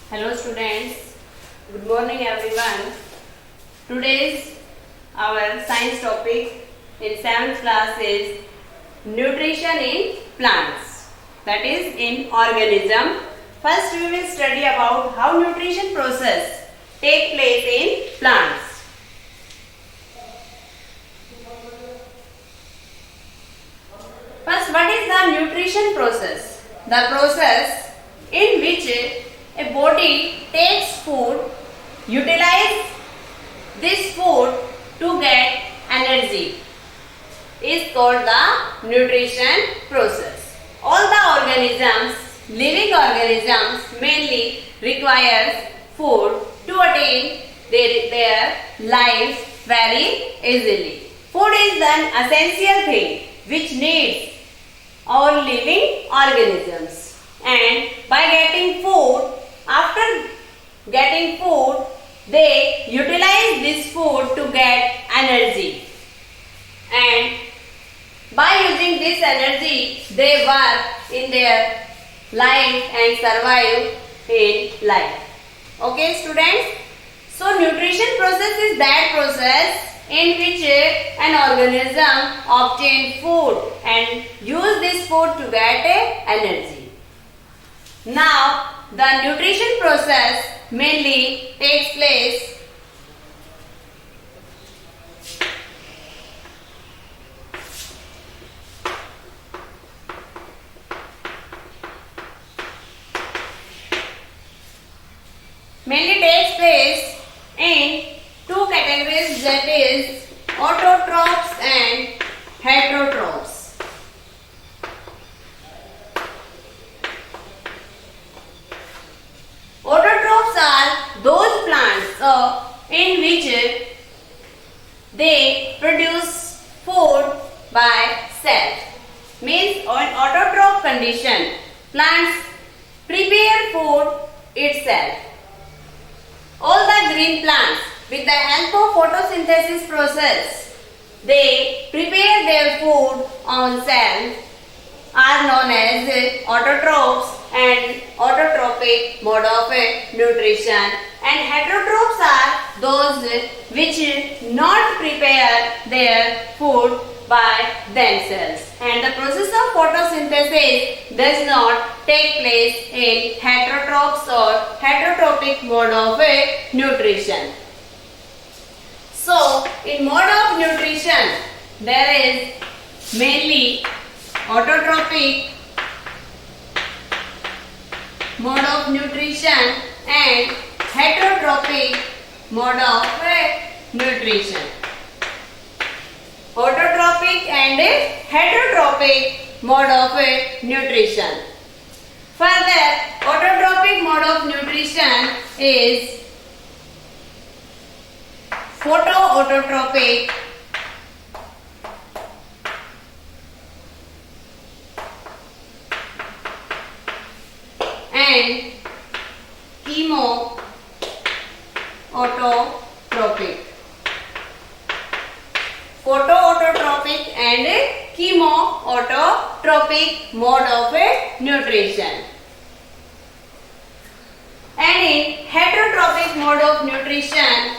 Hello students, good morning everyone. Today's our science topic in 7th class is nutrition in plants, that is in organism. First we will study about how nutrition process take place in plants. First, what is the nutrition process? The process in which a body takes food, utilize this food to get energy is called the nutrition process. All the organisms, living organisms mainly requires food to attain their lives very easily. Food is an essential thing which needs all living organisms, and by getting food, after getting food, they utilize this food to get energy, and by using this energy they work in their life and survive in life. Okay students, so nutrition process is that process in which an organism obtain food and use this food to get energy. Now the nutrition process mainly takes place in two categories, that is autotrophs and heterotrophs. Autotrophs are those plants in which they produce food by self. Means on autotroph condition, plants prepare food itself. All the green plants, with the help of photosynthesis process, they prepare their food on self, are known as autotrophs and autotrophic mode of nutrition, and heterotrophs are those which not prepare their food by themselves, and the process of photosynthesis does not take place in heterotrophs or heterotrophic mode of nutrition. So in mode of nutrition there is mainly autotrophic mode of nutrition and heterotrophic mode of nutrition. Autotrophic and heterotrophic mode of nutrition. Further, autotrophic mode of nutrition is photoautotrophic and chemoautotrophic. Photoautotrophic and chemoautotrophic mode of nutrition. And in heterotrophic mode of nutrition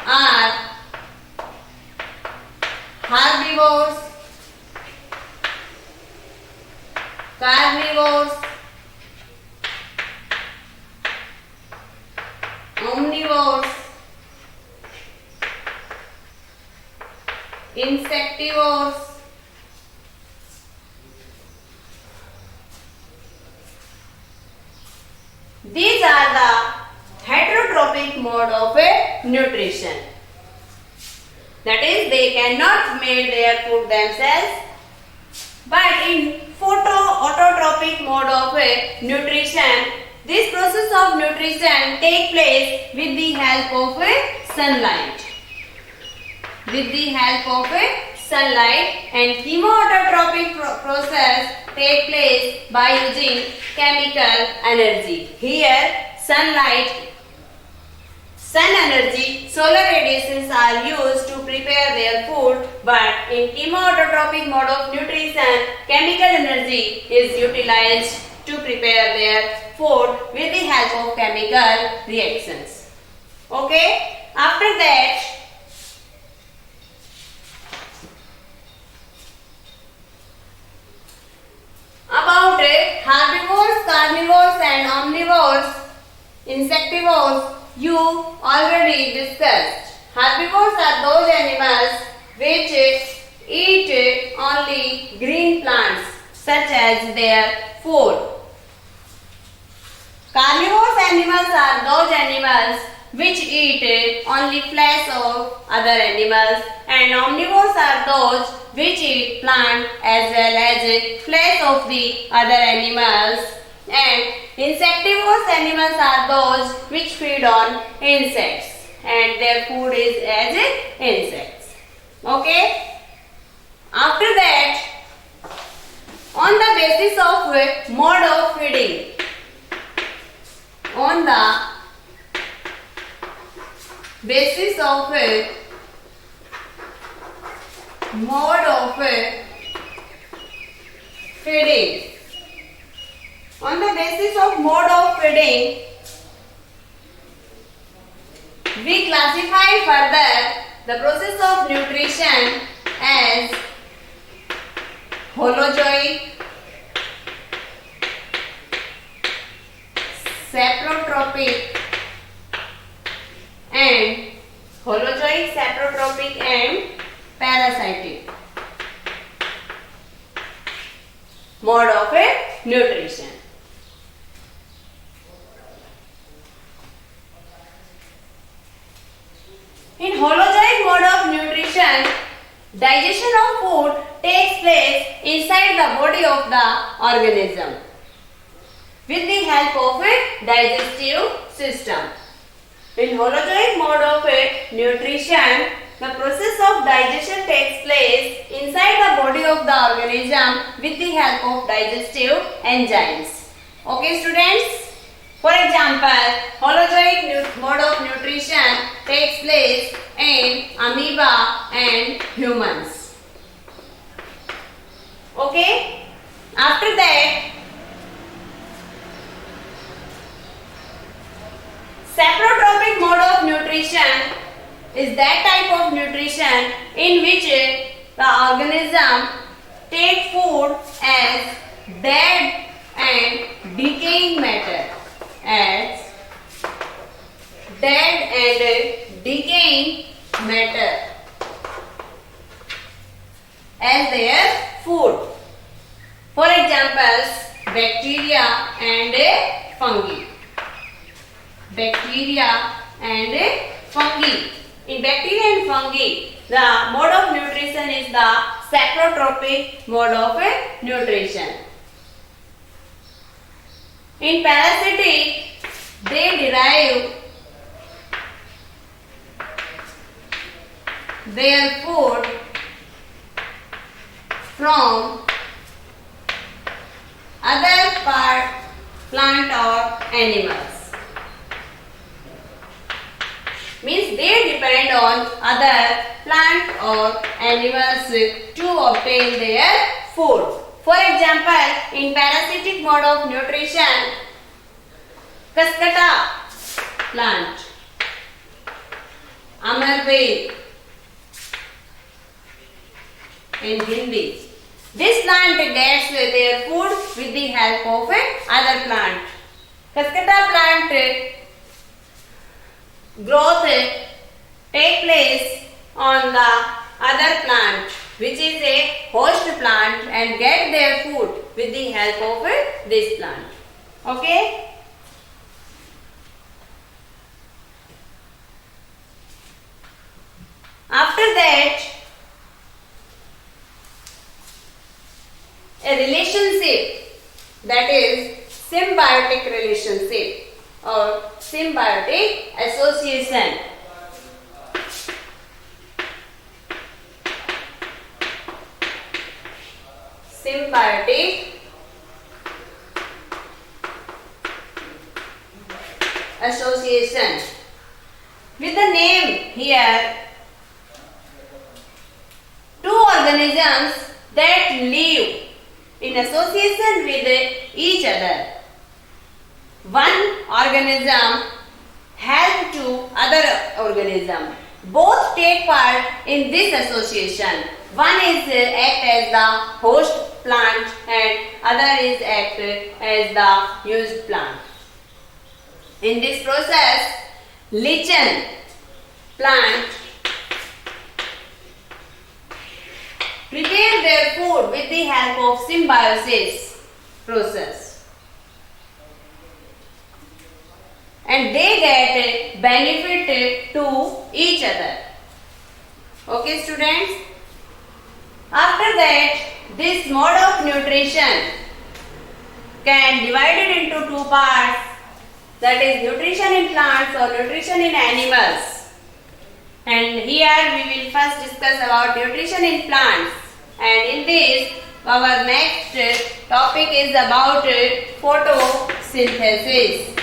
are herbivores, carnivores, omnivores, insectivores, these are the heterotrophic mode of nutrition. That is, they cannot make their food themselves, but in photoautotrophic mode of nutrition, this process of nutrition take place with the help of sunlight. With the help of sunlight, and chemoautotrophic process take place by using chemical energy. Here sunlight, sun energy, solar radiations are used to prepare their food, but in chemoautotrophic mode of nutrition, chemical energy is utilized to prepare their food with the help of chemical reactions. Okay? After that, about herbivores, carnivores and omnivores, insectivores, you already discussed. Herbivores are those animals which eat only green plants such as their food. Carnivorous animals are those animals which eat only flesh of other animals, and omnivores are those which eat plant as well as flesh of the other animals, and insectivorous animals are those which feed on insects and their food is as insects. Okay? After that, on the basis of mode of feeding, on the basis of mode of feeding, on the basis of mode of feeding, we classify further the process of nutrition as holozoic, saprotropic and holozoic, saprotropic and parasitic mode of nutrition. In holozoic mode of nutrition, digestion of food takes place inside the body of the organism with the help of a digestive system. In holozoic mode of nutrition, the process of digestion takes place inside the body of the organism with the help of digestive enzymes. Okay, students? For example, holozoic mode of nutrition takes place in amoeba and humans. Okay? After that, saprotropic mode of nutrition is that type of nutrition in which the organism takes food as dead and decaying matter, as dead and decaying matter as their food. For examples, bacteria and fungi. Bacteria and fungi. In bacteria and fungi, the mode of nutrition is the saprotropic mode of nutrition. In parasitic, they derive their food from other plant or animals. Means they depend on other plant or animals to obtain their food. For example, in parasitic mode of nutrition, Cascata plant, Amarvel in Hindi. This plant gets their food with the help of other plant. Cascata plant growth take place on the other plant, which is a host plant, and get their food with the help of this plant. Okay? After that, a relationship, that is symbiotic relationship or symbiotic association. Symbiotic association. With the name here, two organisms that live in in association with each other. One organism help to other organism. Both take part in this association. One is act as the host plant and other is act as the used plant. In this process, lichen plant prepare their food with the help of symbiosis process, and they get benefit to each other. Okay, students? After that, this mode of nutrition can divide it into two parts, that is nutrition in plants or nutrition in animals. And here we will first discuss about nutrition in plants, and in this our next topic is about photosynthesis.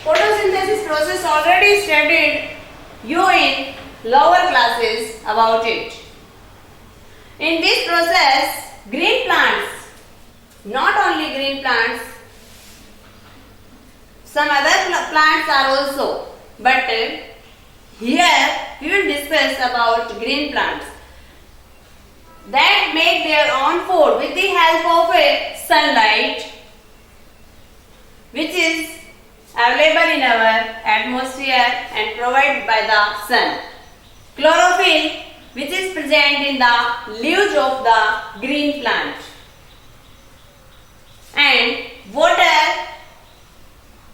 Photosynthesis process already studied you in lower classes about it. In this process, green plants, not only green plants, some other plants are also, but here we will discuss about green plants that make their own food with the help of sunlight, which is available in our atmosphere and provided by the sun. Chlorophyll, which is present in the leaves of the green plant, and water,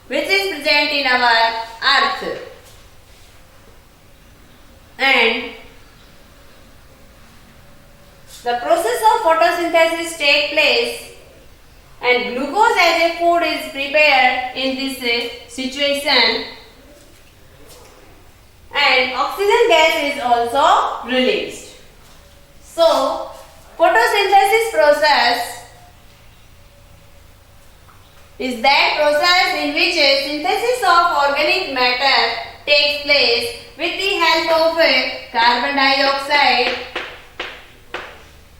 which is present in our earth. And the process of photosynthesis takes place, and glucose as a food is prepared in this situation, and oxygen gas is also released. So, photosynthesis process is that process in which a synthesis of organic matter takes place with the help of carbon dioxide,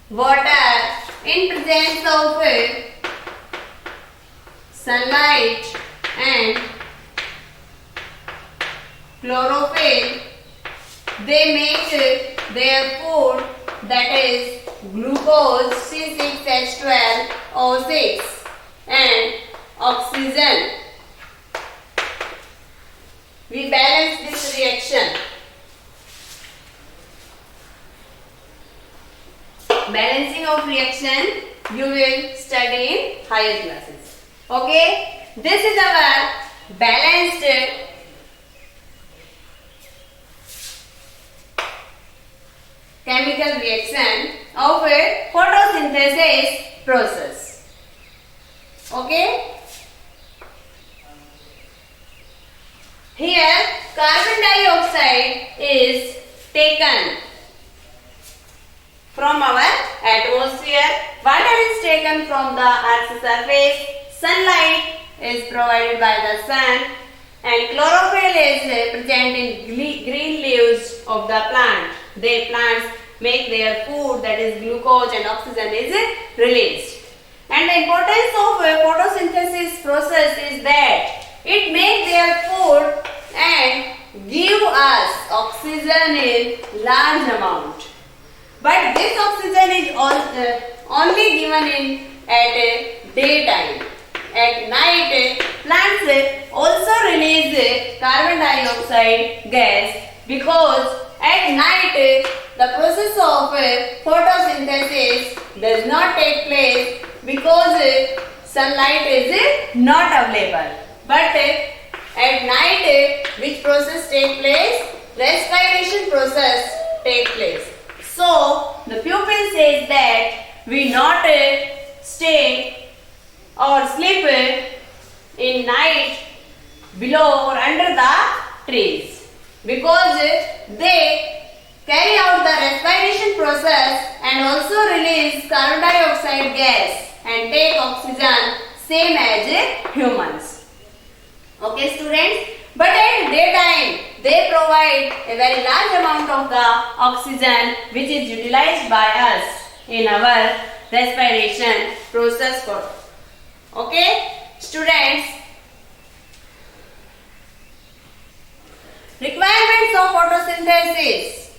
water in presence of sunlight and chlorophyll. They make their food, that is glucose C6H12O6 and oxygen. We balance this reaction. Balancing of reaction you will study in higher classes. Okay, this is our balanced chemical reaction of a photosynthesis process. Okay, here carbon dioxide is taken from our atmosphere, water is taken from the earth's surface, sunlight is provided by the sun, and chlorophyll is present in green leaves of the plant. The plants make their food, that is glucose, and oxygen is released. And the importance of a photosynthesis process is that it makes their food and give us oxygen in large amount. But this oxygen is only given at daytime. At night, plants also release carbon dioxide gas, because at night the process of photosynthesis does not take place because sunlight is not available. But at night, which process take place? Respiration process take place. So the pupil says that we not stay or sleep in night below or under the trees, because they carry out the respiration process and also release carbon dioxide gas and take oxygen same as humans. Okay students, but at daytime they provide a very large amount of the oxygen which is utilized by us in our respiration process. Okay, students, requirements of photosynthesis.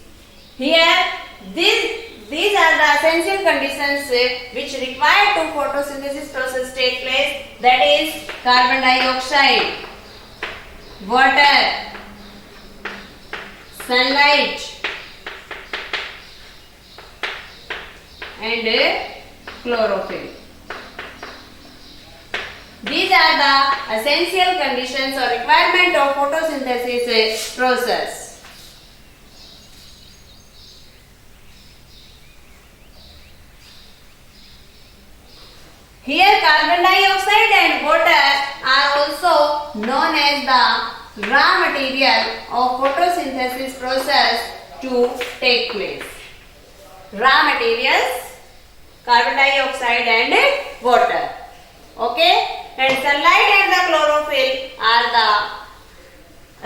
Here, these are the essential conditions which require to photosynthesis process take place. That is carbon dioxide, water, sunlight, and chlorophyll. These are the essential conditions or requirement of photosynthesis process. Here carbon dioxide and water are also known as the raw material of photosynthesis process to take place. Raw materials, carbon dioxide and water. Okay, and sunlight and the chlorophyll are the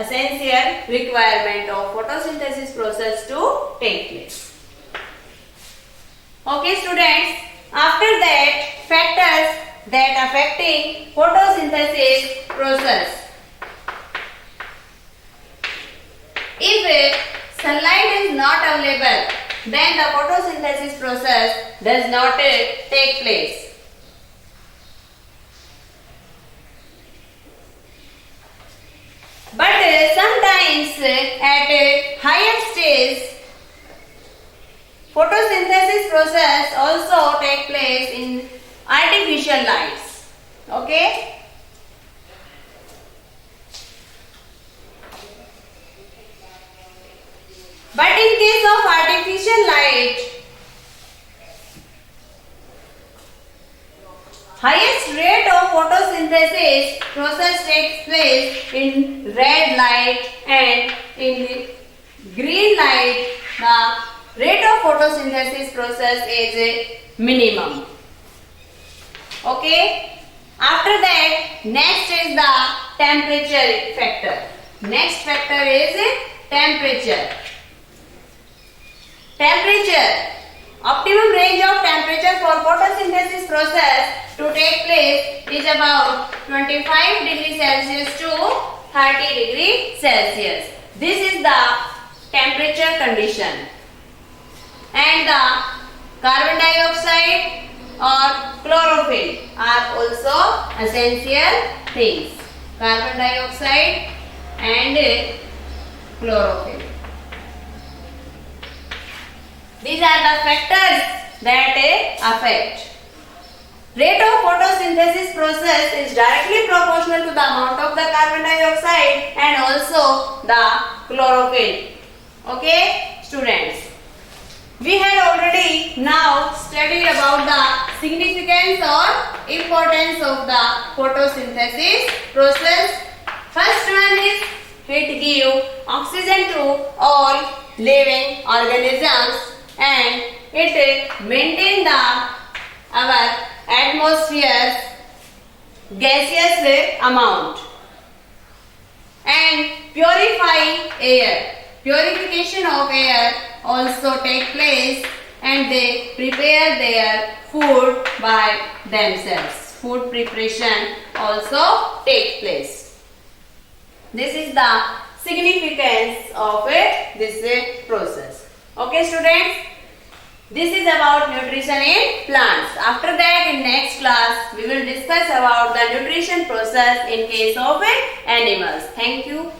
essential requirement of photosynthesis process to take place. Okay, students, after that, factors that affecting photosynthesis process. If sunlight is not available, then the photosynthesis process does not take place. But sometimes at a higher stage, photosynthesis process also take place in artificial lights. Okay? But in case of artificial light, highest rate of photosynthesis process takes place in red light, and in green light the rate of photosynthesis process is minimum. Okay. After that, next is the temperature factor. Next factor is temperature. Temperature. Optimum range of temperature for photosynthesis process to take place is about 25 degrees Celsius to 30 degrees Celsius. This is the temperature condition. And the carbon dioxide or chlorophyll are also essential things. Carbon dioxide and chlorophyll. These are the factors that affect. Rate of photosynthesis process is directly proportional to the amount of the carbon dioxide and also the chlorophyll. Okay, students. We had already now studied about the significance or importance of the photosynthesis process. First one is it gives oxygen to all living organisms and it maintains our atmosphere's gaseous amount and purify air. Purification of air also take place and they prepare their food by themselves. Food preparation also takes place. This is the significance of this process. Okay, students, this is about nutrition in plants. After that, in next class, we will discuss about the nutrition process in case of animals. Thank you.